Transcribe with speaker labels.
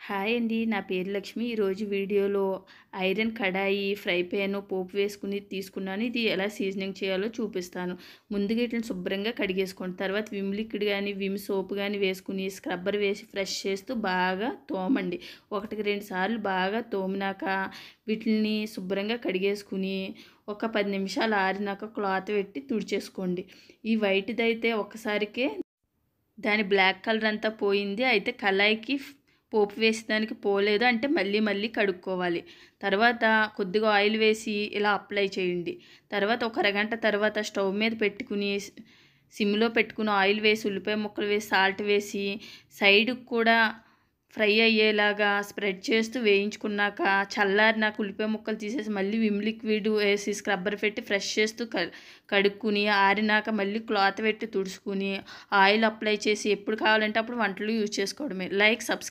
Speaker 1: Hi అండి. నా పేరు లక్ష్మి. ఈరోజు వీడియోలో ఐరన్ కడాయి, ఫ్రై పాన్, పోపు వేసుకుని తీసుకున్నాను. ఇది ఎలా సీజనింగ్ చేయాలో చూపిస్తాను. ముందుగా వీటిని శుభ్రంగా కడిగేసుకోండి. తర్వాత విమ్ లిక్విడ్ కానీ, విమ్ సోప్ కానీ వేసుకుని స్క్రబ్బర్ వేసి ఫ్రెష్ చేస్తూ బాగా తోమండి. 1-2 సార్లు బాగా తోమినాక వీటిని శుభ్రంగా కడిగేసుకుని ఒక 10 నిమిషాలు ఆరినాక క్లాత్ పెట్టి తుడిచేసుకోండి. ఈ వైట్‌దైతే ఒక్కసారికే దాని బ్లాక్ కలర్ అంతా పోయింది. అయితే కళాయికి పోపు వేసేదానికి పోలేదు అంటే మళ్ళీ మళ్ళీ కడుక్కోవాలి. తర్వాత కొద్దిగా ఆయిల్ వేసి ఇలా అప్లై చేయండి. తర్వాత ఒక అరగంట తర్వాత స్టవ్ మీద పెట్టుకుని సిమ్లో పెట్టుకుని ఆయిల్ వేసి, ఉల్లిపాయ ముక్కలు వేసి, సాల్ట్ వేసి సైడ్కి కూడా ఫ్రై అయ్యేలాగా స్ప్రెడ్ చేస్తూ వేయించుకున్నాక చల్లారినాక ఉల్లిపాయ ముక్కలు తీసేసి మళ్ళీ విమ్ లిక్విడ్ వేసి స్క్రబ్బర్ పెట్టి ఫ్రెష్ చేస్తూ కడుక్కుని ఆరినాక మళ్ళీ క్లాత్ పెట్టి తుడుచుకుని ఆయిల్ అప్లై చేసి ఎప్పుడు కావాలంటే అప్పుడు వంటలు యూజ్ చేసుకోవడమే. Like, subscribe.